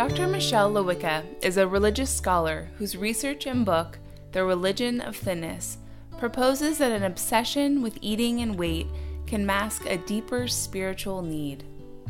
Dr. Michelle Lelwica is a religious scholar whose research and book, The Religion of Thinness, proposes that an obsession with eating and weight can mask a deeper spiritual need.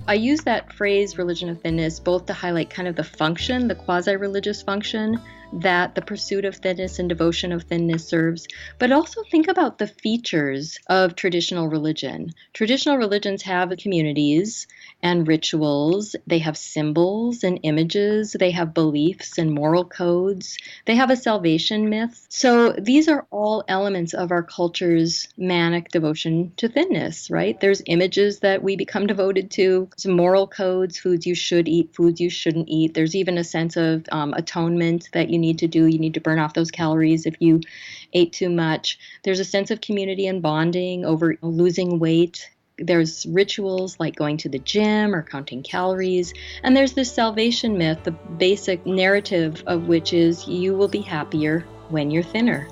I use that phrase, religion of thinness, both to highlight kind of the function, the quasi-religious function that the pursuit of thinness and devotion of thinness serves, but also think about the features of traditional religion. Traditional religions have communities and rituals. They have symbols and images. They have beliefs and moral codes. They have a salvation myth. So these are all elements of our culture's manic devotion to thinness, right? There's images that we become devoted to, some moral codes, foods you should eat, foods you shouldn't eat. There's even a sense of atonement that you need to do. You need to burn off those calories if you ate too much. There's a sense of community and bonding over losing weight. There's rituals like going to the gym or counting calories. And there's this salvation myth, the basic narrative of which is you will be happier when you're thinner.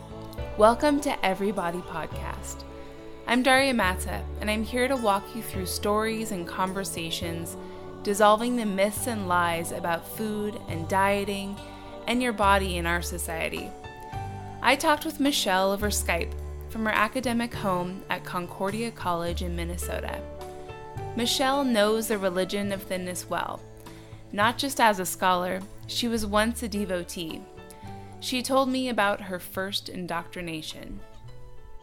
Welcome to Everybody Podcast. I'm Daria Matza, and I'm here to walk you through stories and conversations, dissolving the myths and lies about food and dieting and your body in our society. I talked with Michelle over Skype from her academic home at Concordia College in Minnesota. Michelle knows the religion of thinness well. Not just as a scholar, she was once a devotee. She told me about her first indoctrination.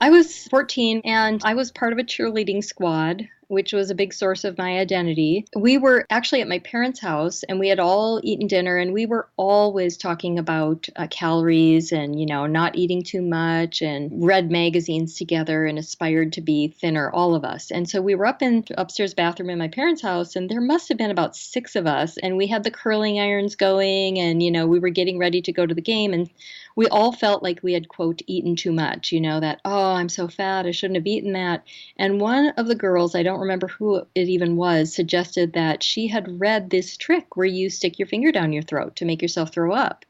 I was 14 and I was part of a cheerleading squad, which was a big source of my identity. We were actually at my parents' house and we had all eaten dinner and we were always talking about calories and, not eating too much and read magazines together and aspired to be thinner, all of us. And so we were up in the upstairs bathroom in my parents' house and there must have been about 6 of us and we had the curling irons going and, we were getting ready to go to the game and we all felt like we had, quote, eaten too much, that, oh, I'm so fat, I shouldn't have eaten that. And one of the girls, I don't remember who it even was, suggested that she had read this trick where you stick your finger down your throat to make yourself throw up.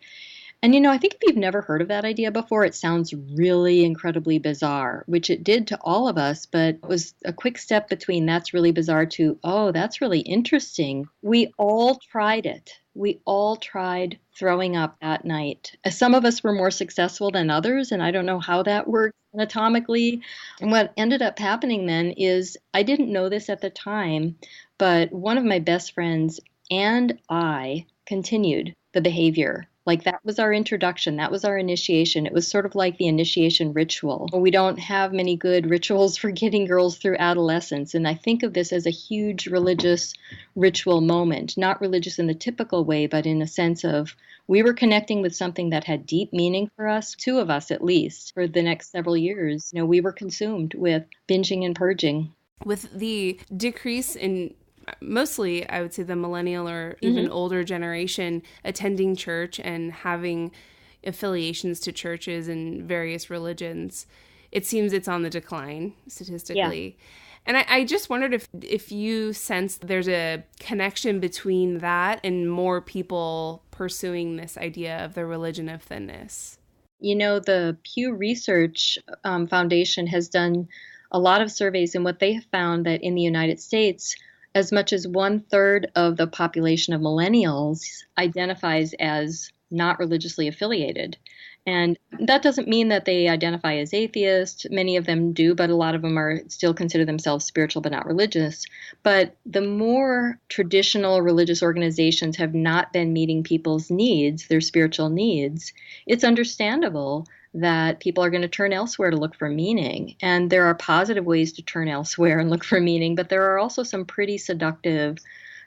And, I think if you've never heard of that idea before, it sounds really incredibly bizarre, which it did to all of us, but it was a quick step between that's really bizarre to, oh, that's really interesting. We all tried it. We all tried throwing up that night. Some of us were more successful than others, and I don't know how that works anatomically. And what ended up happening then is, I didn't know this at the time, but one of my best friends and I continued the behavior. Like that was our introduction. That was our initiation. It was sort of like the initiation ritual. We don't have many good rituals for getting girls through adolescence. And I think of this as a huge religious ritual moment, not religious in the typical way, but in a sense of we were connecting with something that had deep meaning for us, 2 of us at least, for the next several years. We were consumed with binging and purging. With the decrease in mostly, I would say, the millennial or even older generation attending church and having affiliations to churches and various religions, it seems it's on the decline statistically. Yeah. And I just wondered if you sense there's a connection between that and more people pursuing this idea of the religion of thinness. The Pew Research Foundation has done a lot of surveys, and what they have found that in the United States, as much as 1/3 of the population of millennials identifies as not religiously affiliated. And that doesn't mean that they identify as atheists. Many of them do, but a lot of them are still consider themselves spiritual but not religious. But the more traditional religious organizations have not been meeting people's needs, their spiritual needs, it's understandable that people are going to turn elsewhere to look for meaning. And there are positive ways to turn elsewhere and look for meaning, but there are also some pretty seductive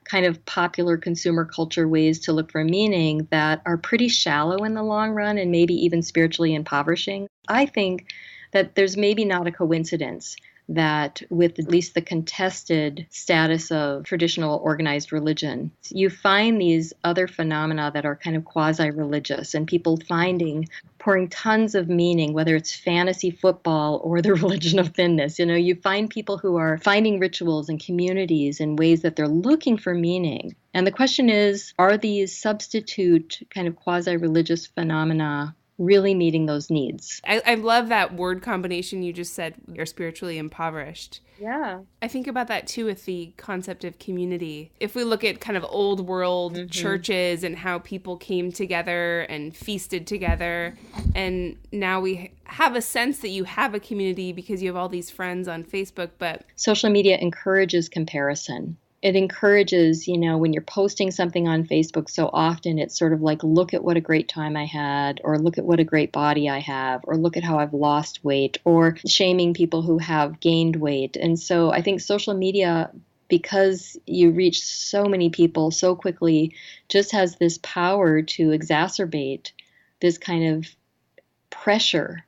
kind of popular consumer culture ways to look for meaning that are pretty shallow in the long run and maybe even spiritually impoverishing. I think that there's maybe not a coincidence that with at least the contested status of traditional organized religion, you find these other phenomena that are kind of quasi-religious and people pouring tons of meaning, whether it's fantasy football or the religion of thinness. You find people who are finding rituals and communities in ways that they're looking for meaning. And the question is, are these substitute kind of quasi-religious phenomena really meeting those needs. I love that word combination you just said, you're spiritually impoverished. Yeah. I think about that too with the concept of community. If we look at kind of old world churches and how people came together and feasted together, and now we have a sense that you have a community because you have all these friends on Facebook, but social media encourages comparison. It encourages, when you're posting something on Facebook so often, it's sort of like, look at what a great time I had, or look at what a great body I have, or look at how I've lost weight, or shaming people who have gained weight. And so I think social media, because you reach so many people so quickly, just has this power to exacerbate this kind of pressure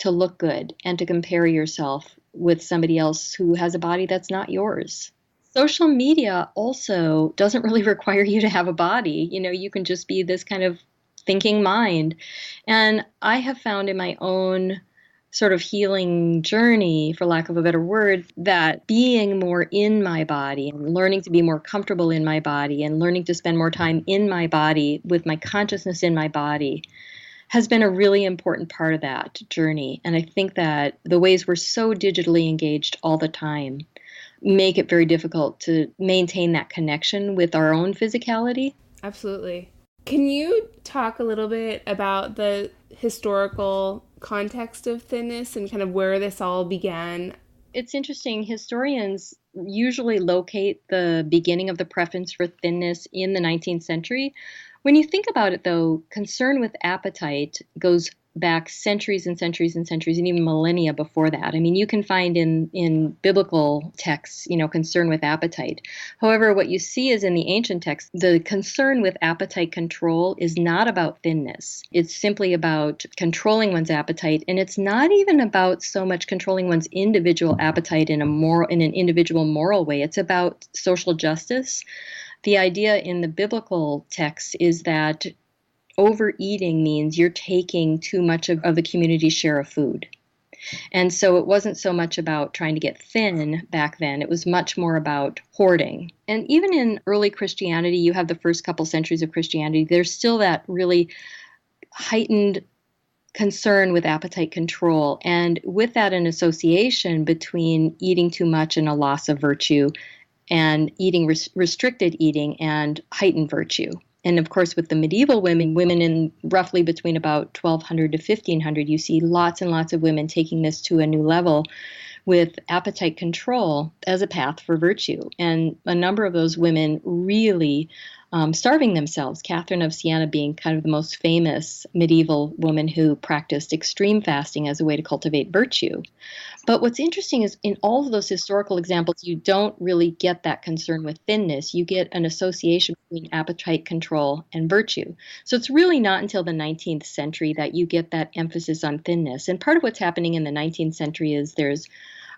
to look good and to compare yourself with somebody else who has a body that's not yours. Social media also doesn't really require you to have a body. You can just be this kind of thinking mind. And I have found in my own sort of healing journey, for lack of a better word, that being more in my body and learning to be more comfortable in my body and learning to spend more time in my body with my consciousness in my body has been a really important part of that journey. And I think that the ways we're so digitally engaged all the time make it very difficult to maintain that connection with our own physicality. Absolutely. Can you talk a little bit about the historical context of thinness and kind of where this all began? It's interesting. Historians usually locate the beginning of the preference for thinness in the 19th century. When you think about it, though, concern with appetite goes back centuries and centuries and centuries, and even millennia before that. I mean, you can find in biblical texts, concern with appetite. However, what you see is in the ancient texts, the concern with appetite control is not about thinness. It's simply about controlling one's appetite, and it's not even about so much controlling one's individual appetite in an individual moral way. It's about social justice. The idea in the biblical text is that overeating means you're taking too much of the community's share of food. And so it wasn't so much about trying to get thin back then. It was much more about hoarding. And even in early Christianity, you have the first couple centuries of Christianity, there's still that really heightened concern with appetite control. And with that, an association between eating too much and a loss of virtue, and eating restricted eating and heightened virtue. And of course, with the medieval women in roughly between about 1200 to 1500, you see lots and lots of women taking this to a new level with appetite control as a path for virtue. And a number of those women really starving themselves, Catherine of Siena being kind of the most famous medieval woman who practiced extreme fasting as a way to cultivate virtue. But what's interesting is in all of those historical examples, you don't really get that concern with thinness. You get an association between appetite control and virtue. So it's really not until the 19th century that you get that emphasis on thinness. And part of what's happening in the 19th century is there's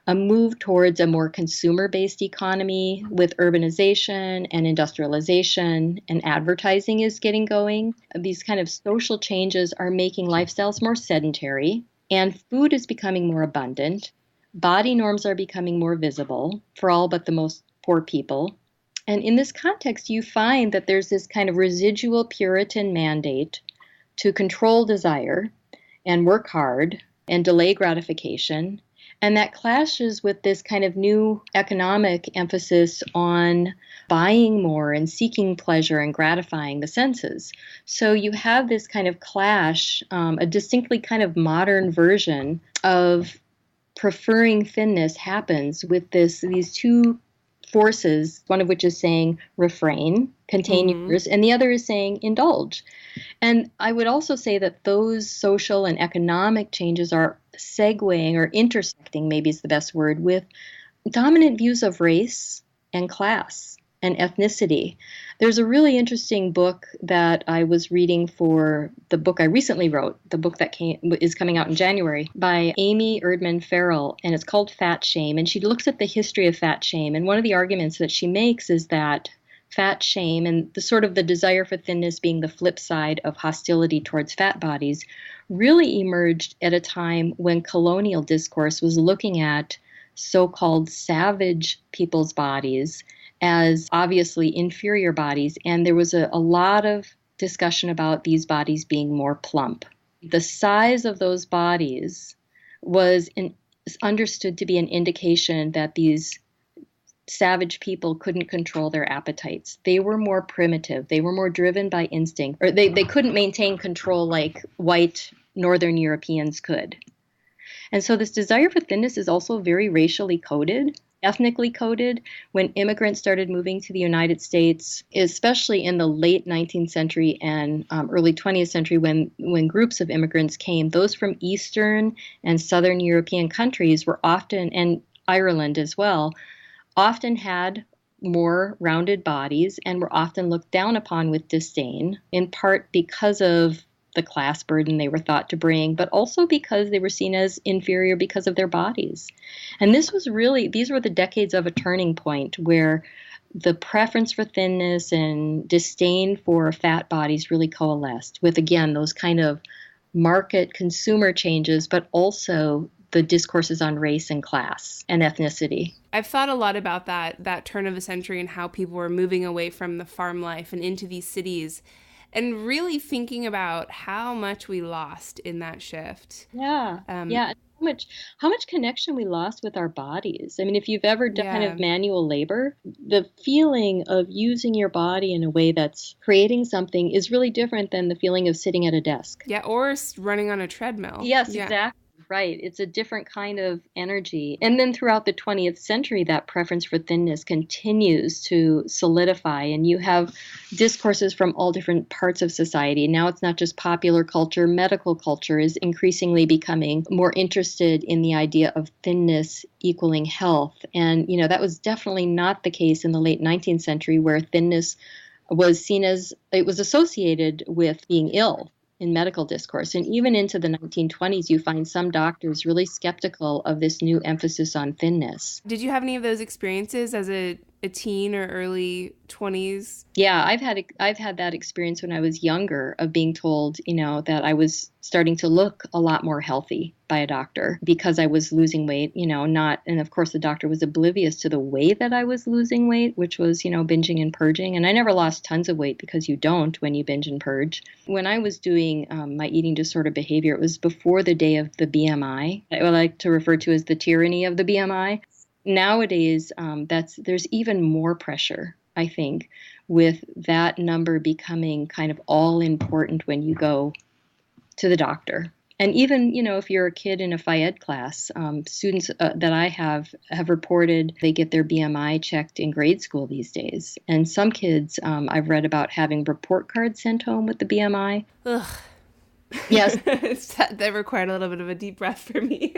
a move towards a more consumer-based economy with urbanization and industrialization, and advertising is getting going. These kind of social changes are making lifestyles more sedentary, and food is becoming more abundant. Body norms are becoming more visible for all but the most poor people. And in this context, you find that there's this kind of residual Puritan mandate to control desire and work hard and delay gratification. And that clashes with this kind of new economic emphasis on buying more and seeking pleasure and gratifying the senses. So you have this kind of clash, a distinctly kind of modern version of preferring thinness happens with these two forces, one of which is saying refrain, contain yours, and the other is saying indulge. And I would also say that those social and economic changes are segueing or intersecting, maybe is the best word, with dominant views of race and class and ethnicity. There's a really interesting book that I was reading for the book I recently wrote, the book that is coming out in January, by Amy Erdman Farrell, and it's called Fat Shame. And she looks at the history of fat shame. And one of the arguments that she makes is that fat shame and the sort of the desire for thinness being the flip side of hostility towards fat bodies really emerged at a time when colonial discourse was looking at so-called savage people's bodies as obviously inferior bodies. And there was a lot of discussion about these bodies being more plump. The size of those bodies was understood to be an indication that these savage people couldn't control their appetites. They were more primitive. They were more driven by instinct, or they couldn't maintain control like white Northern Europeans could. And so this desire for thinness is also very racially coded, ethnically coded. When immigrants started moving to the United States, especially in the late 19th century and early 20th century, when groups of immigrants came, those from Eastern and Southern European countries were often, and Ireland as well, often had more rounded bodies and were often looked down upon with disdain, in part because of the class burden they were thought to bring, but also because they were seen as inferior because of their bodies. And these were the decades of a turning point where the preference for thinness and disdain for fat bodies really coalesced with, again, those kind of market consumer changes, but also the discourses on race and class and ethnicity. I've thought a lot about that turn of the century and how people were moving away from the farm life and into these cities, and really thinking about how much we lost in that shift. Yeah. How much connection we lost with our bodies. I mean, if you've ever done kind of manual labor, the feeling of using your body in a way that's creating something is really different than the feeling of sitting at a desk. Yeah, or running on a treadmill. Yes, exactly. Right. It's a different kind of energy. And then throughout the 20th century, that preference for thinness continues to solidify. And you have discourses from all different parts of society. Now it's not just popular culture. Medical culture is increasingly becoming more interested in the idea of thinness equaling health. And, that was definitely not the case in the late 19th century, where thinness was seen as, it was associated with being ill in medical discourse. And even into the 1920s, you find some doctors really skeptical of this new emphasis on thinness. Did you have any of those experiences as a teen or early 20s? Yeah, I've had that experience when I was younger of being told, that I was starting to look a lot more healthy by a doctor because I was losing weight, and of course the doctor was oblivious to the way that I was losing weight, which was, binging and purging. And I never lost tons of weight because you don't when you binge and purge. When I was doing my eating disorder behavior, it was before the day of the BMI. I would like to refer to as the tyranny of the BMI. Nowadays, there's even more pressure, I think, with that number becoming kind of all important when you go to the doctor. And even, if you're a kid in a Phy Ed class, students that I have reported they get their BMI checked in grade school these days. And some kids I've read about having report cards sent home with the BMI. Ugh. Yes. That required a little bit of a deep breath for me.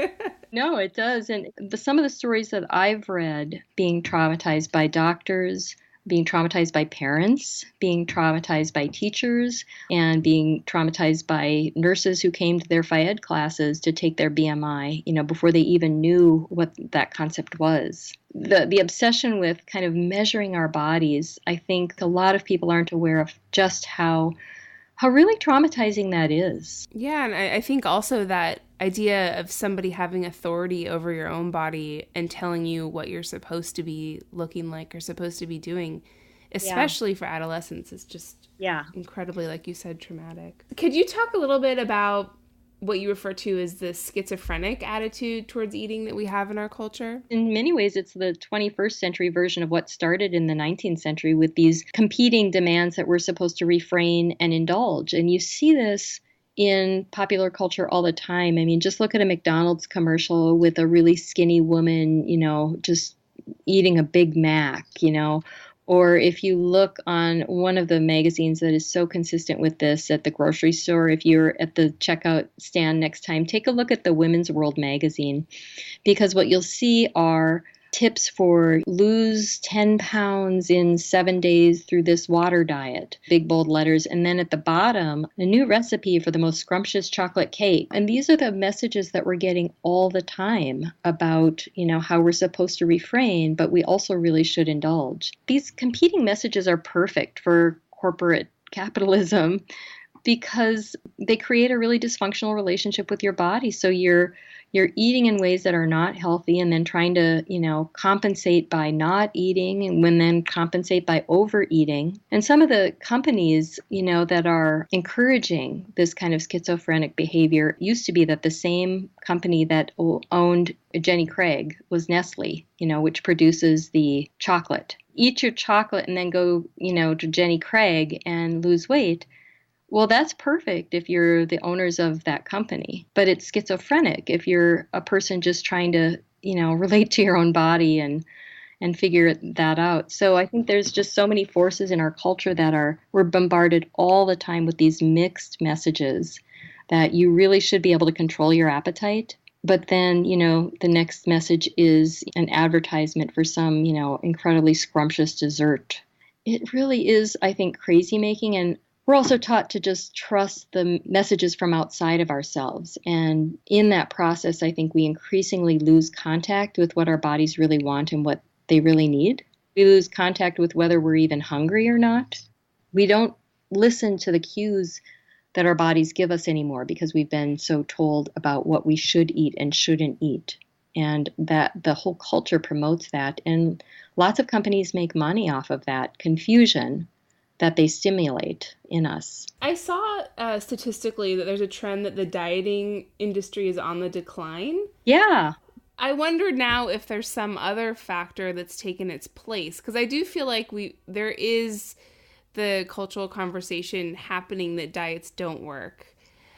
No, it does. And some of the stories that I've read, being traumatized by doctors, being traumatized by parents, being traumatized by teachers, and being traumatized by nurses who came to their Phy Ed classes to take their BMI, before they even knew what that concept was. The obsession with kind of measuring our bodies, I think a lot of people aren't aware of just how really traumatizing that is. Yeah, and I think also that idea of somebody having authority over your own body and telling you what you're supposed to be looking like or supposed to be doing, especially for adolescents, is just incredibly, like you said, traumatic. Could you talk a little bit about what you refer to as the schizophrenic attitude towards eating that we have in our culture? In many ways, it's the 21st century version of what started in the 19th century with these competing demands that we're supposed to refrain and indulge. And you see this in popular culture all the time. I mean, just look at a McDonald's commercial with a really skinny woman, just eating a Big Mac, Or if you look on one of the magazines that is so consistent with this at the grocery store, if you're at the checkout stand next time, take a look at the Women's World magazine, because what you'll see are tips for lose 10 pounds in 7 days through this water diet, big bold letters. And then at the bottom, a new recipe for the most scrumptious chocolate cake. And these are the messages that we're getting all the time about, how we're supposed to refrain, but we also really should indulge. These competing messages are perfect for corporate capitalism because they create a really dysfunctional relationship with your body. So you're you're eating in ways that are not healthy and then trying to, compensate by not eating and then compensate by overeating. And some of the companies, that are encouraging this kind of schizophrenic behavior used to be that the same company that owned Jenny Craig was Nestle, which produces the chocolate. Eat your chocolate and then go, to Jenny Craig and lose weight. Well, that's perfect if you're the owners of that company, but it's schizophrenic if you're a person just trying to, relate to your own body and figure that out. So I think there's just so many forces in our culture that we're bombarded all the time with these mixed messages that you really should be able to control your appetite. But then, the next message is an advertisement for some, incredibly scrumptious dessert. It really is, I think, crazy making. And we're also taught to just trust the messages from outside of ourselves. And in that process, I think we increasingly lose contact with what our bodies really want and what they really need. We lose contact with whether we're even hungry or not. We don't listen to the cues that our bodies give us anymore because we've been so told about what we should eat and shouldn't eat. And that the whole culture promotes that. And lots of companies make money off of that confusion that they stimulate in us. I saw statistically that there's a trend that the dieting industry is on the decline. Yeah. I wonder now if there's some other factor that's taken its place, because I do feel like there is the cultural conversation happening that diets don't work.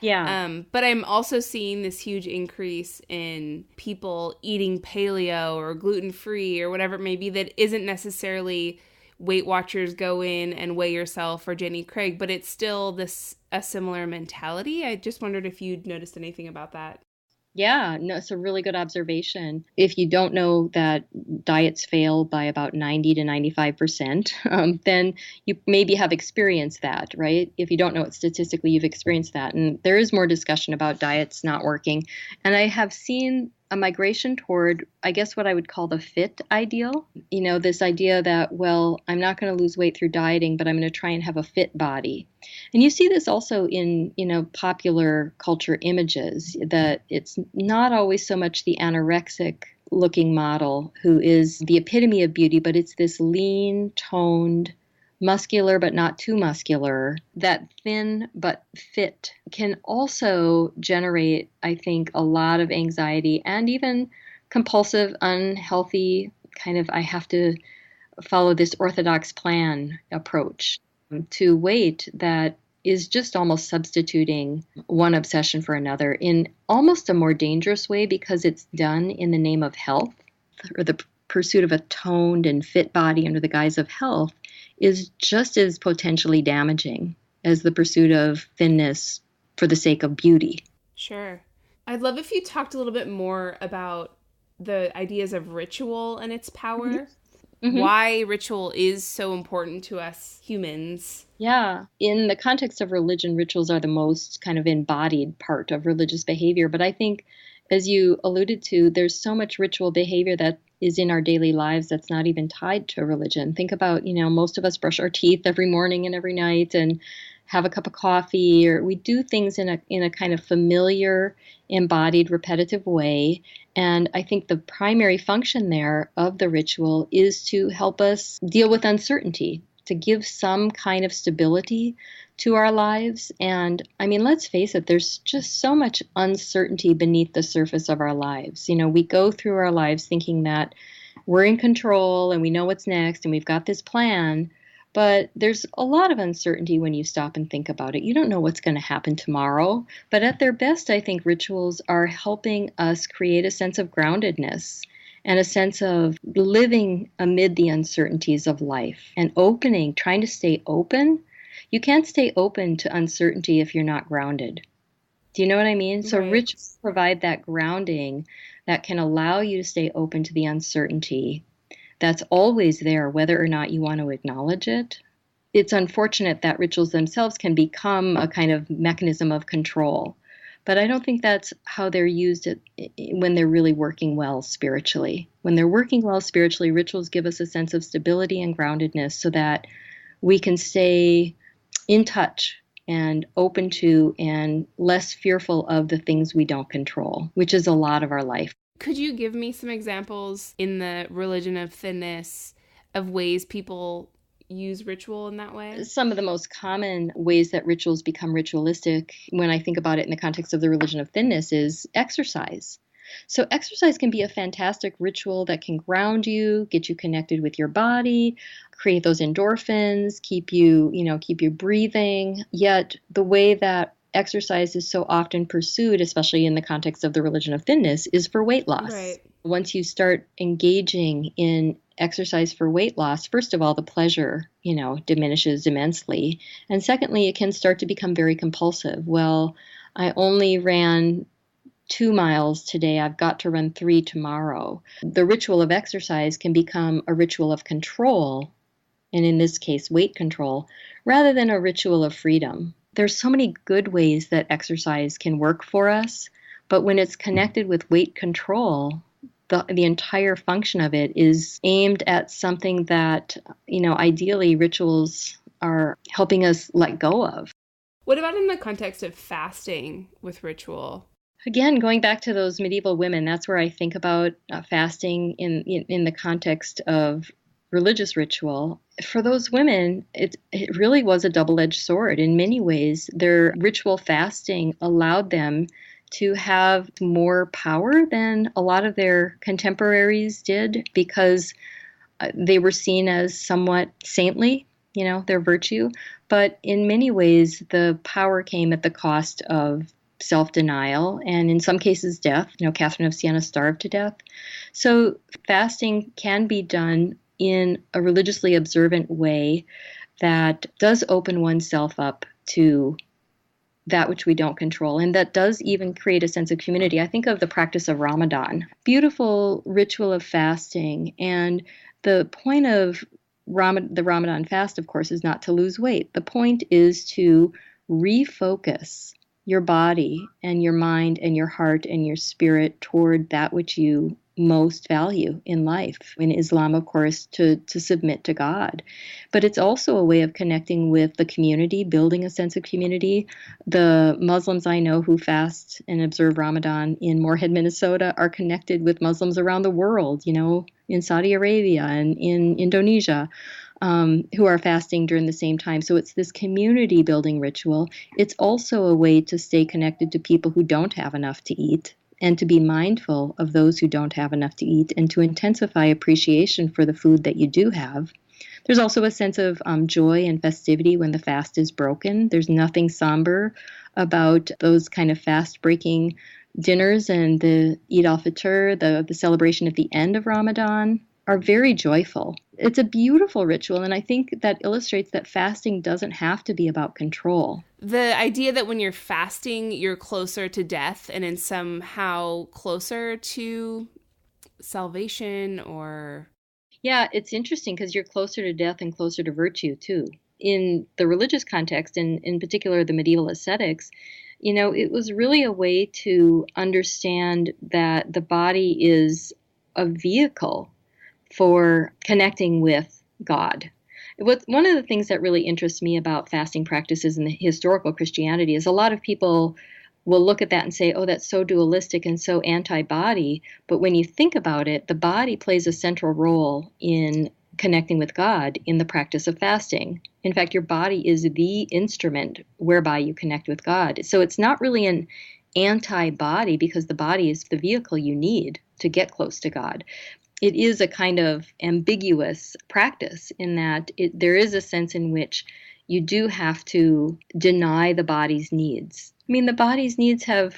Yeah. But I'm also seeing this huge increase in people eating paleo or gluten-free or whatever it may be that isn't necessarily Weight Watchers go in and weigh yourself or Jenny Craig, but it's still a similar mentality. I just wondered if you'd noticed anything about that. Yeah, no, it's a really good observation. If you don't know that diets fail by about 90 to 95%, then you maybe have experienced that, right? If you don't know it statistically, you've experienced that. And there is more discussion about diets not working. And I have seen a migration toward, I guess, what I would call the fit ideal. This idea that, well, I'm not going to lose weight through dieting, but I'm going to try and have a fit body. And you see this also in, popular culture images, that it's not always so much the anorexic looking model who is the epitome of beauty, but it's this lean, toned, muscular but not too muscular, that thin but fit can also generate, I think, a lot of anxiety and even compulsive, unhealthy kind of, I have to follow this orthodox plan approach to weight that is just almost substituting one obsession for another in almost a more dangerous way because it's done in the name of health, or the pursuit of a toned and fit body under the guise of health is just as potentially damaging as the pursuit of thinness for the sake of beauty. Sure. I'd love if you talked a little bit more about the ideas of ritual and its power. Mm-hmm. Why ritual is so important to us humans. Yeah. In the context of religion, rituals are the most kind of embodied part of religious behavior. But I think, as you alluded to, there's so much ritual behavior that is in our daily lives that's not even tied to religion. Think about, most of us brush our teeth every morning and every night and have a cup of coffee, or we do things in a kind of familiar, embodied, repetitive way. And I think the primary function there of the ritual is to help us deal with uncertainty, to give some kind of stability to our lives. And I mean, let's face it, there's just so much uncertainty beneath the surface of our lives. We go through our lives thinking that we're in control and we know what's next and we've got this plan. But there's a lot of uncertainty when you stop and think about it. You don't know what's going to happen tomorrow. But at their best, I think rituals are helping us create a sense of groundedness and a sense of living amid the uncertainties of life and trying to stay open. You can't stay open to uncertainty if you're not grounded. Do you know what I mean? So Right. Rituals provide that grounding that can allow you to stay open to the uncertainty that's always there, whether or not you want to acknowledge it. It's unfortunate that rituals themselves can become a kind of mechanism of control. But I don't think that's how they're used when they're really working well spiritually. When they're working well spiritually, rituals give us a sense of stability and groundedness so that we can stay in touch and open to and less fearful of the things we don't control, which is a lot of our life. Could you give me some examples in the Religion of Thinness of ways people use ritual in that way? Some of the most common ways that rituals become ritualistic, when I think about it in the context of the Religion of Thinness, is exercise. So exercise can be a fantastic ritual that can ground you, get you connected with your body, create those endorphins, keep you breathing. Yet the way that exercise is so often pursued, especially in the context of the Religion of Thinness, is for weight loss. Right. Once you start engaging in exercise for weight loss, first of all, the pleasure, diminishes immensely. And secondly, it can start to become very compulsive. Well, I only ran 2 miles today, I've got to run 3 tomorrow. The ritual of exercise can become a ritual of control, and in this case, weight control, rather than a ritual of freedom. There's so many good ways that exercise can work for us, but when it's connected with weight control, the entire function of it is aimed at something that, ideally rituals are helping us let go of. What about in the context of fasting with ritual? Again, going back to those medieval women, that's where I think about fasting in the context of religious ritual. For those women, it really was a double-edged sword. In many ways, their ritual fasting allowed them to have more power than a lot of their contemporaries did, because they were seen as somewhat saintly, their virtue. But in many ways, the power came at the cost of self-denial, and in some cases death. Catherine of Siena starved to death. So fasting can be done in a religiously observant way that does open oneself up to that which we don't control, and that does even create a sense of community. I think of the practice of Ramadan, beautiful ritual of fasting, and the point of the Ramadan fast, of course, is not to lose weight. The point is to refocus your body and your mind and your heart and your spirit toward that which you most value in life. In Islam, of course, to submit to God. But it's also a way of connecting with the community, building a sense of community. The Muslims I know who fast and observe Ramadan in Moorhead, Minnesota, are connected with Muslims around the world, in Saudi Arabia and in Indonesia, who are fasting during the same time. So it's this community building ritual. It's also a way to stay connected to people who don't have enough to eat, and to be mindful of those who don't have enough to eat, and to intensify appreciation for the food that you do have. There's also a sense of joy and festivity when the fast is broken. There's nothing somber about those kind of fast-breaking dinners, and the Eid al-Fitr, the celebration at the end of Ramadan, are very joyful. It's a beautiful ritual, and I think that illustrates that fasting doesn't have to be about control. The idea that when you're fasting, you're closer to death and in somehow closer to salvation, or... Yeah, it's interesting because you're closer to death and closer to virtue, too. In the religious context, and in particular the medieval ascetics, it was really a way to understand that the body is a vehicle for connecting with God. One of the things that really interests me about fasting practices in the historical Christianity is a lot of people will look at that and say, oh, that's so dualistic and so anti-body. But when you think about it, the body plays a central role in connecting with God in the practice of fasting. In fact, your body is the instrument whereby you connect with God. So it's not really an anti-body, because the body is the vehicle you need to get close to God. It is a kind of ambiguous practice in that there is a sense in which you do have to deny the body's needs. I mean, the body's needs have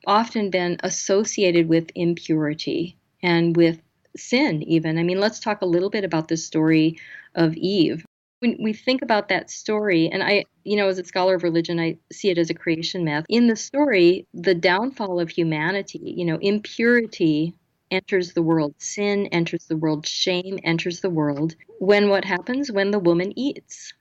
often been associated with impurity and with sin even. I mean, let's talk a little bit about the story of Eve. When we think about that story, and I, as a scholar of religion, I see it as a creation myth. In the story, the downfall of humanity, impurity enters the world, sin enters the world, shame enters the world. When what happens? When the woman eats.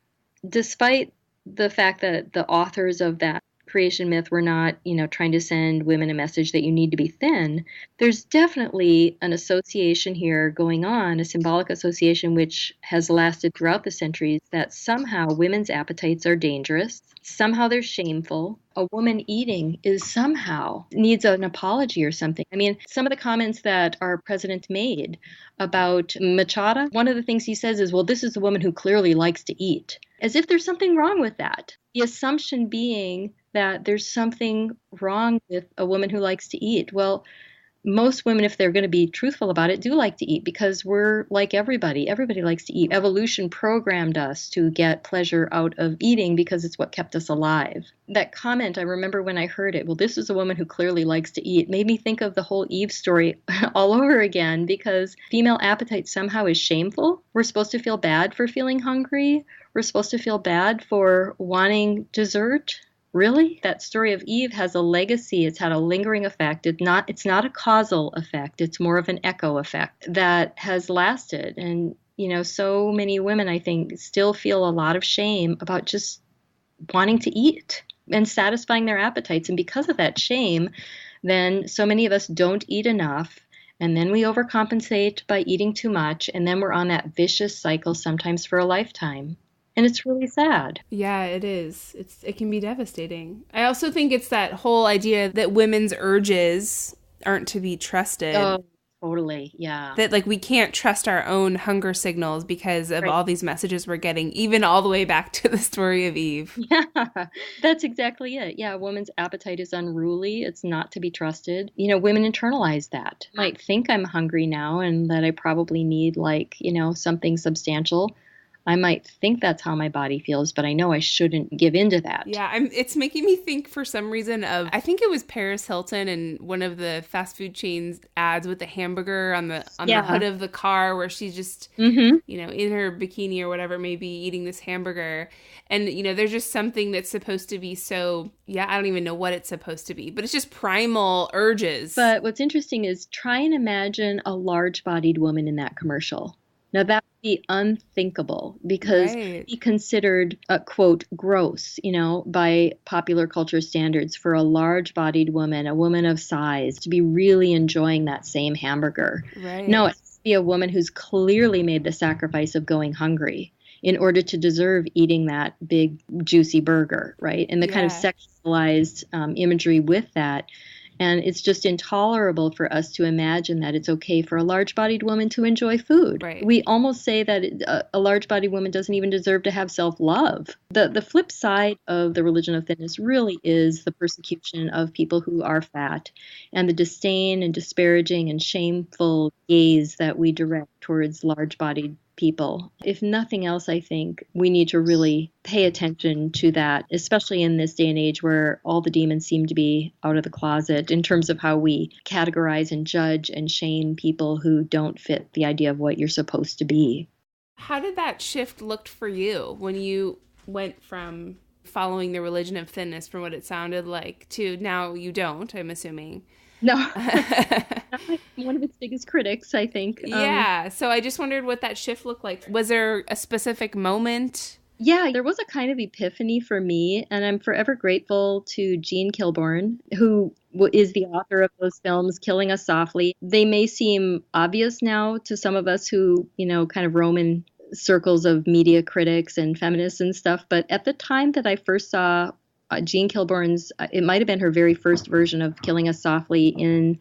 Despite the fact that the authors of that creation myth, we're not, trying to send women a message that you need to be thin. There's definitely an association here going on, a symbolic association which has lasted throughout the centuries, that somehow women's appetites are dangerous. Somehow they're shameful. A woman eating is somehow needs an apology or something. I mean, some of the comments that our president made about Machado, one of the things he says is, well, this is a woman who clearly likes to eat, as if there's something wrong with that. The assumption being that there's something wrong with a woman who likes to eat. Well, most women, if they're going to be truthful about it, do like to eat because we're like everybody. Everybody likes to eat. Evolution programmed us to get pleasure out of eating because it's what kept us alive. That comment, I remember when I heard it, well, this is a woman who clearly likes to eat, made me think of the whole Eve story all over again, because female appetite somehow is shameful. We're supposed to feel bad for feeling hungry. We're supposed to feel bad for wanting dessert. Really? That story of Eve has a legacy. It's had a lingering effect. It's not a causal effect. It's more of an echo effect that has lasted. And, so many women, I think, still feel a lot of shame about just wanting to eat and satisfying their appetites. And because of that shame, then so many of us don't eat enough. And then we overcompensate by eating too much. And then we're on that vicious cycle, sometimes for a lifetime. And it's really sad. Yeah, it is. It can be devastating. I also think it's that whole idea that women's urges aren't to be trusted. Oh, totally. Yeah. That we can't trust our own hunger signals because of all these messages we're getting, even all the way back to the story of Eve. Yeah, that's exactly it. Yeah, a woman's appetite is unruly. It's not to be trusted. Women internalize that. I might think I'm hungry now and that I probably need something substantial. I might think that's how my body feels, but I know I shouldn't give in to that. Yeah, it's making me think for some reason of, I think it was Paris Hilton and one of the fast food chains ads with the hamburger on the hood of the car where she's just, in her bikini or whatever, maybe eating this hamburger. And, there's just something that's supposed to be so, I don't even know what it's supposed to be, but it's just primal urges. But what's interesting is try and imagine a large-bodied woman in that commercial. Now, that would be unthinkable because be considered, quote, gross, by popular culture standards for a large-bodied woman, a woman of size, to be really enjoying that same hamburger. Right. No, it has to be a woman who's clearly made the sacrifice of going hungry in order to deserve eating that big, juicy burger, right? And the kind of sexualized imagery with that. And it's just intolerable for us to imagine that it's okay for a large-bodied woman to enjoy food. Right. We almost say that a large-bodied woman doesn't even deserve to have self-love. The flip side of the religion of thinness really is the persecution of people who are fat and the disdain and disparaging and shameful gaze that we direct towards large-bodied people. If nothing else, I think we need to really pay attention to that, especially in this day and age where all the demons seem to be out of the closet in terms of how we categorize and judge and shame people who don't fit the idea of what you're supposed to be. How did that shift look for you when you went from following the religion of thinness, from what it sounded like, to now you don't, I'm assuming? No, one of its biggest critics, I think. Yeah, so I just wondered what that shift looked like. Was there a specific moment? Yeah, there was a kind of epiphany for me, and I'm forever grateful to Jean Kilbourne, who is the author of those films, Killing Us Softly. They may seem obvious now to some of us who, kind of roam in circles of media critics and feminists and stuff, but at the time that I first saw Jean Kilbourne's, it might have been her very first version of Killing Us Softly in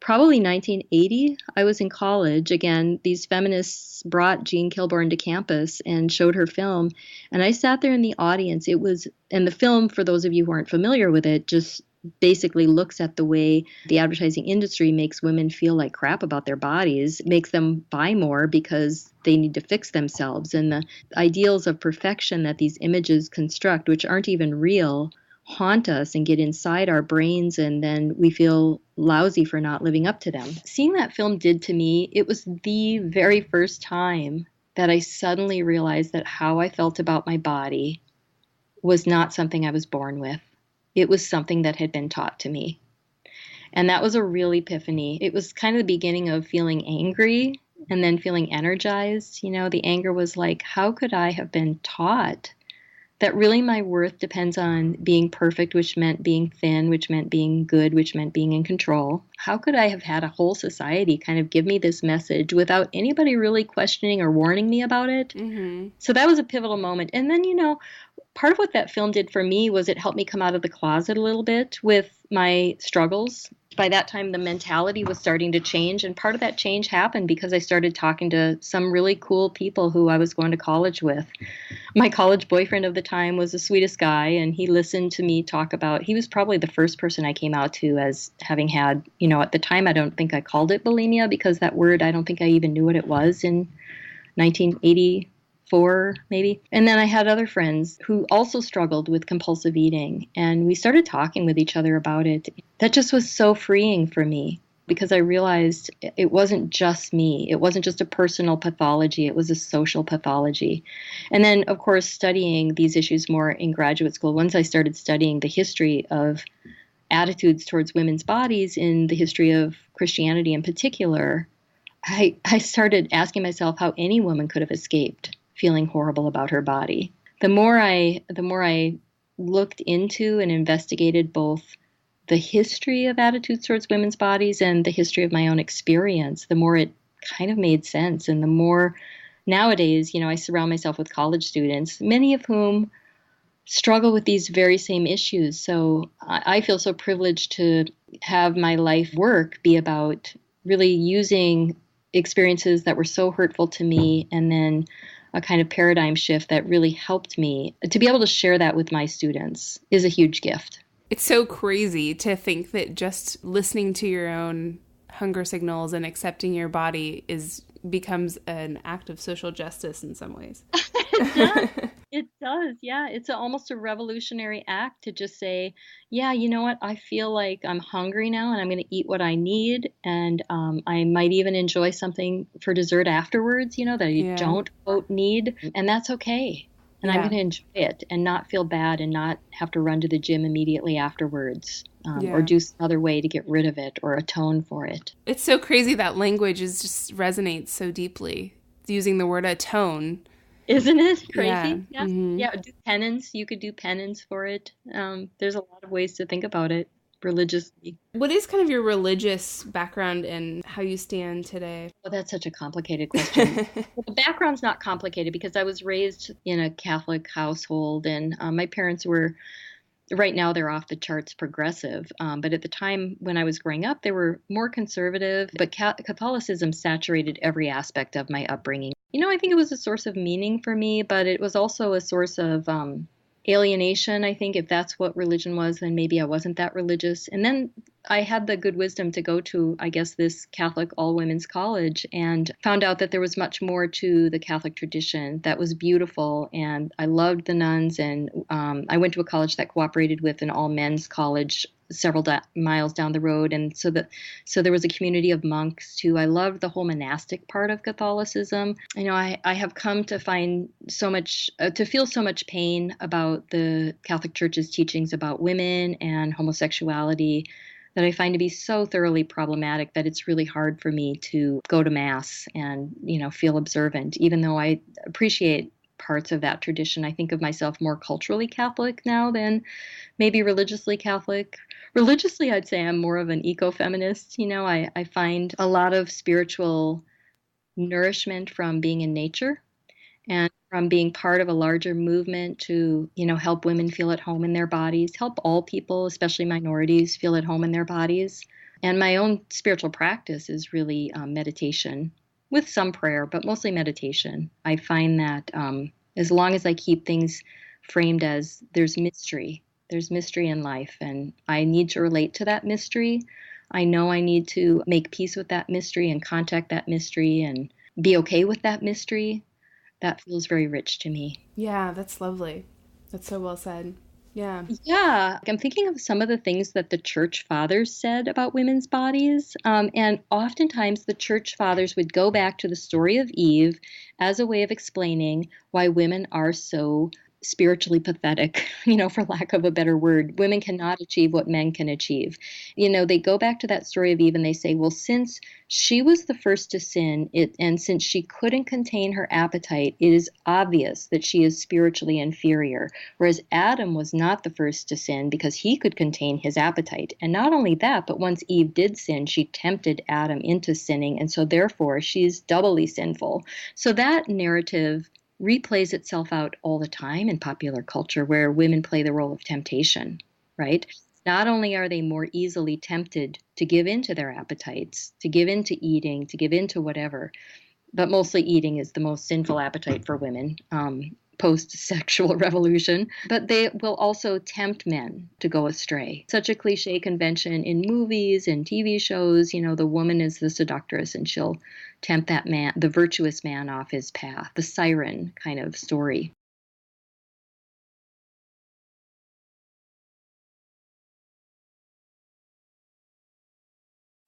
probably 1980. I was in college. Again, these feminists brought Jean Kilbourne to campus and showed her film. And I sat there in the audience. And the film, for those of you who aren't familiar with it, just basically looks at the way the advertising industry makes women feel like crap about their bodies, makes them buy more because they need to fix themselves. And the ideals of perfection that these images construct, which aren't even real, haunt us and get inside our brains, and then we feel lousy for not living up to them. Seeing that film did to me, it was the very first time that I suddenly realized that how I felt about my body was not something I was born with. It was something that had been taught to me. And that was a real epiphany. It was kind of the beginning of feeling angry and then feeling energized. The anger was like, how could I have been taught that really my worth depends on being perfect, which meant being thin, which meant being good, which meant being in control. How could I have had a whole society kind of give me this message without anybody really questioning or warning me about it? Mm-hmm. So that was a pivotal moment. And then, part of what that film did for me was it helped me come out of the closet a little bit with my struggles. By that time, the mentality was starting to change. And part of that change happened because I started talking to some really cool people who I was going to college with. My college boyfriend of the time was the sweetest guy, and he listened to me talk about, he was probably the first person I came out to as having had, at the time, I don't think I called it bulimia because that word, I don't think I even knew what it was in 1984, maybe. And then I had other friends who also struggled with compulsive eating, and we started talking with each other about it. That just was so freeing for me because I realized it wasn't just me. It wasn't just a personal pathology. It was a social pathology. And then, of course, studying these issues more in graduate school, once I started studying the history of attitudes towards women's bodies in the history of Christianity in particular, I started asking myself how any woman could have escaped feeling horrible about her body. The more I looked into and investigated both the history of attitudes towards women's bodies and the history of my own experience, the more it kind of made sense. And the more nowadays, I surround myself with college students, many of whom struggle with these very same issues. So I feel so privileged to have my life work be about really using experiences that were so hurtful to me and then a kind of paradigm shift that really helped me. To be able to share that with my students is a huge gift. It's so crazy to think that just listening to your own hunger signals and accepting your body becomes an act of social justice in some ways. It does. Yeah. It's almost a revolutionary act to just say, yeah, you know what? I feel like I'm hungry now and I'm going to eat what I need. And I might even enjoy something for dessert afterwards, that you don't, quote, need. And that's okay. And I'm going to enjoy it and not feel bad and not have to run to the gym immediately afterwards or do some other way to get rid of it or atone for it. It's so crazy that language just resonates so deeply. Using the word atone. Isn't it crazy? Yeah. Mm-hmm. Yeah. Do penance. You could do penance for it. There's a lot of ways to think about it religiously. What is kind of your religious background and how you stand today? Well, that's such a complicated question. Well, the background's not complicated because I was raised in a Catholic household and my parents were, right now they're off the charts progressive. But at the time when I was growing up, they were more conservative, but Catholicism saturated every aspect of my upbringing. I think it was a source of meaning for me, but it was also a source of alienation. I think if that's what religion was, then maybe I wasn't that religious. And then I had the good wisdom to go to, I guess, this Catholic all-women's college and found out that there was much more to the Catholic tradition that was beautiful. And I loved the nuns. And I went to a college that cooperated with an all-men's college several miles down the road. And so there was a community of monks too. I loved the whole monastic part of Catholicism. I have come to find so much, to feel so much pain about the Catholic Church's teachings about women and homosexuality that I find to be so thoroughly problematic that it's really hard for me to go to Mass and, feel observant, even though I appreciate parts of that tradition. I think of myself more culturally Catholic now than maybe religiously Catholic. Religiously, I'd say I'm more of an ecofeminist. I find a lot of spiritual nourishment from being in nature and from being part of a larger movement to, help women feel at home in their bodies, help all people, especially minorities, feel at home in their bodies. And my own spiritual practice is really meditation with some prayer, but mostly meditation. I find that as long as I keep things framed as there's mystery in life, and I need to relate to that mystery. I know I need to make peace with that mystery and contact that mystery and be okay with that mystery. That feels very rich to me. Yeah, that's lovely. That's so well said. Yeah. Yeah. I'm thinking of some of the things that the church fathers said about women's bodies. And oftentimes the church fathers would go back to the story of Eve as a way of explaining why women are so spiritually pathetic, for lack of a better word. Women cannot achieve what men can achieve. They go back to that story of Eve and they say, well, since she was the first to sin, and since she couldn't contain her appetite, it is obvious that she is spiritually inferior. Whereas Adam was not the first to sin because he could contain his appetite. And not only that, but once Eve did sin, she tempted Adam into sinning. And so therefore, she's doubly sinful. So that narrative replays itself out all the time in popular culture where women play the role of temptation, right? Not only are they more easily tempted to give in to their appetites, to give in to eating, to give in to whatever, but mostly eating is the most sinful appetite for women post-sexual revolution, but they will also tempt men to go astray. Such a cliche convention in movies and TV shows, the woman is the seductress and she'll tempt that man, the virtuous man, off his path, the siren kind of story.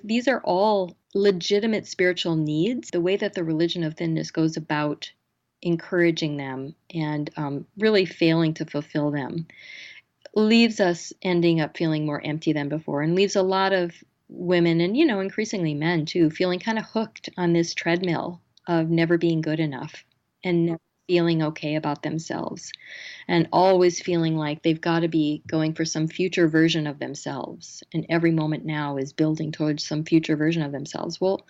These are all legitimate spiritual needs. The way that the religion of thinness goes about encouraging them and really failing to fulfill them leaves us ending up feeling more empty than before, and leaves a lot of women and, increasingly men too, feeling kind of hooked on this treadmill of never being good enough and never feeling okay about themselves and always feeling like they've got to be going for some future version of themselves. And every moment now is building towards some future version of themselves. Well,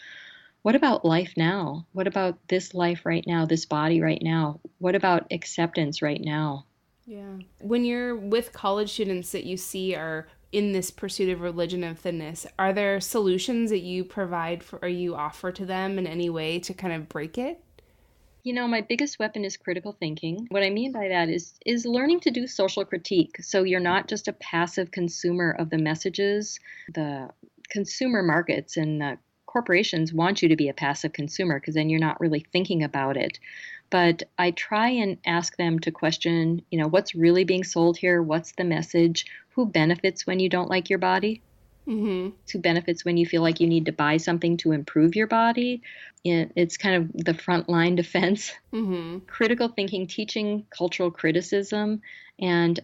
what about life now? What about this life right now, this body right now? What about acceptance right now? Yeah. When you're with college students that you see are in this pursuit of religion of thinness, are there solutions that you provide for, or you offer to them in any way to kind of break it? My biggest weapon is critical thinking. What I mean by that is learning to do social critique. So you're not just a passive consumer of the messages. The consumer markets and the corporations want you to be a passive consumer because then you're not really thinking about it. But I try and ask them to question, what's really being sold here? What's the message? Who benefits when you don't like your body? Mm-hmm. Who benefits when you feel like you need to buy something to improve your body? It's kind of the frontline defense. Mm-hmm. Critical thinking, teaching cultural criticism, and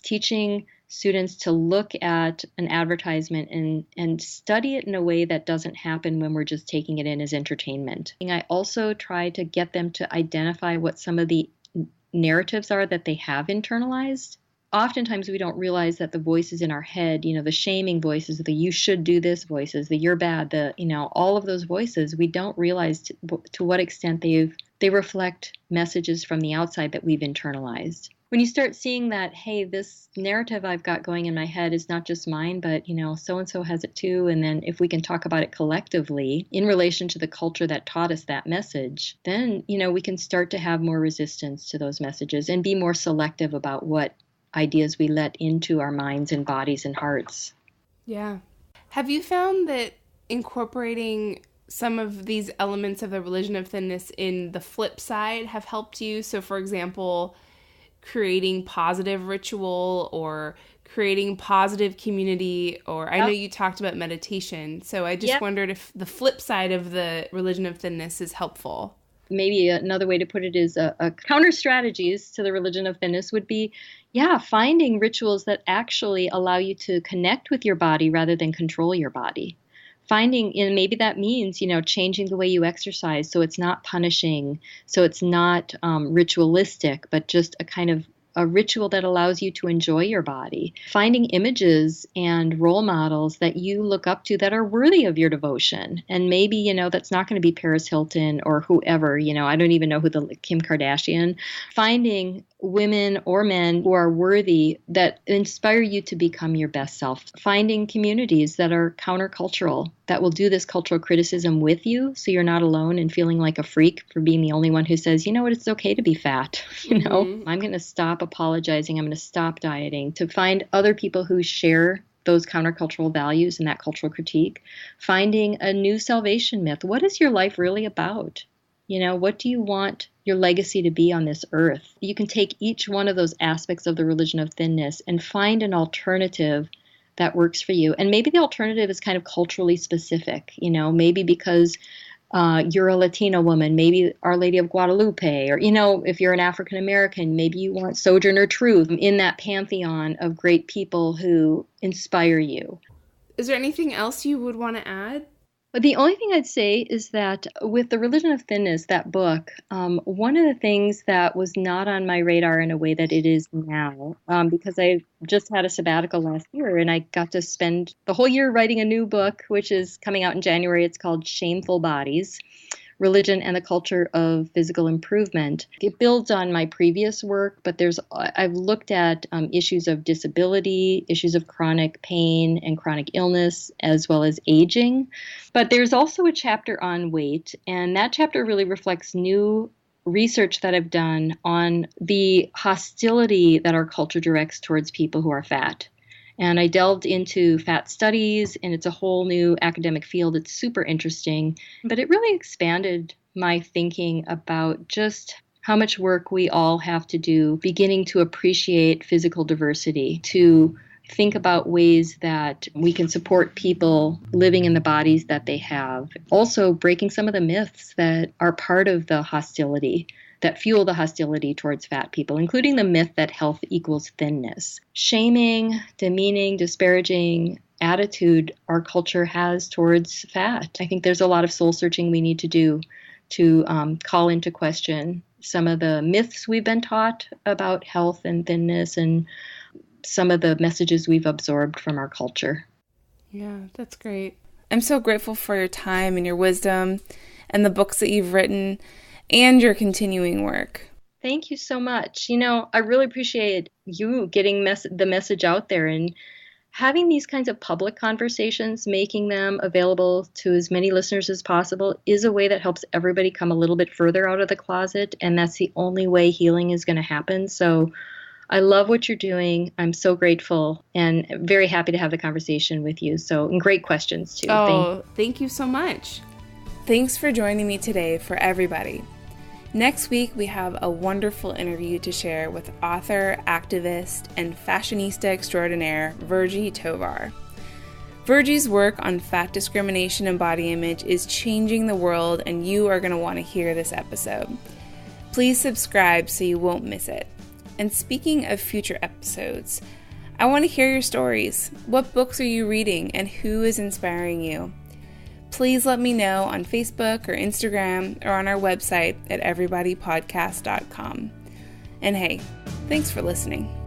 teaching students to look at an advertisement and study it in a way that doesn't happen when we're just taking it in as entertainment. And I also try to get them to identify what some of the narratives are that they have internalized. Oftentimes we don't realize that the voices in our head, the shaming voices, the you should do this voices, the you're bad, all of those voices, we don't realize to what extent they reflect messages from the outside that we've internalized. When you start seeing that, hey, this narrative I've got going in my head is not just mine, but, so-and-so has it too. And then if we can talk about it collectively in relation to the culture that taught us that message, then, we can start to have more resistance to those messages and be more selective about what ideas we let into our minds and bodies and hearts. Yeah. Have you found that incorporating some of these elements of the religion of thinness in the flip side have helped you? So, for example, creating positive ritual or creating positive community, or I know you talked about meditation. So I just wondered if the flip side of the religion of thinness is helpful. Maybe another way to put it is a counter strategies to the religion of thinness would be, finding rituals that actually allow you to connect with your body rather than control your body. Finding, and maybe that means, changing the way you exercise so it's not punishing, so it's not ritualistic, but just a kind of a ritual that allows you to enjoy your body. Finding images and role models that you look up to that are worthy of your devotion. And maybe, that's not going to be Paris Hilton or whoever, I don't even know who Kim Kardashian. Finding women or men who are worthy that inspire you to become your best self. Finding communities that are countercultural, that will do this cultural criticism with you so you're not alone and feeling like a freak for being the only one who says, it's okay to be fat. I'm going to stop apologizing. I'm going to stop dieting. To find other people who share those countercultural values and that cultural critique. Finding a new salvation myth. What is your life really about? What do you want your legacy to be on this earth? You can take each one of those aspects of the religion of thinness and find an alternative that works for you. And maybe the alternative is kind of culturally specific, maybe because you're a Latina woman, maybe Our Lady of Guadalupe, or, if you're an African American, maybe you want Sojourner Truth in that pantheon of great people who inspire you. Is there anything else you would want to add? But the only thing I'd say is that with the Religion of Thinness, that book, one of the things that was not on my radar in a way that it is now, because I just had a sabbatical last year and I got to spend the whole year writing a new book, which is coming out in January. It's called Shameful Bodies: Religion and the Culture of Physical Improvement. It builds on my previous work, but I've looked at issues of disability, issues of chronic pain and chronic illness, as well as aging. But there's also a chapter on weight, and that chapter really reflects new research that I've done on the hostility that our culture directs towards people who are fat. And I delved into fat studies, and it's a whole new academic field. It's super interesting, but it really expanded my thinking about just how much work we all have to do beginning to appreciate physical diversity, to think about ways that we can support people living in the bodies that they have. Also breaking some of the myths that are part of the hostility, that fuel the hostility towards fat people, including the myth that health equals thinness. Shaming, demeaning, disparaging attitude our culture has towards fat. I think there's a lot of soul searching we need to do to call into question some of the myths we've been taught about health and thinness and some of the messages we've absorbed from our culture. Yeah, that's great. I'm so grateful for your time and your wisdom and the books that you've written and your continuing work. Thank you so much. I really appreciate you getting the message out there and having these kinds of public conversations, making them available to as many listeners as possible is a way that helps everybody come a little bit further out of the closet. And that's the only way healing is going to happen. So I love what you're doing. I'm so grateful and very happy to have the conversation with you. And great questions too. Thank you so much. Thanks for joining me today for everybody. Next week, we have a wonderful interview to share with author, activist, and fashionista extraordinaire, Virgie Tovar. Virgie's work on fat discrimination and body image is changing the world, and you are going to want to hear this episode. Please subscribe so you won't miss it. And speaking of future episodes, I want to hear your stories. What books are you reading, and who is inspiring you? Please let me know on Facebook or Instagram or on our website at everybodypodcast.com. And hey, thanks for listening.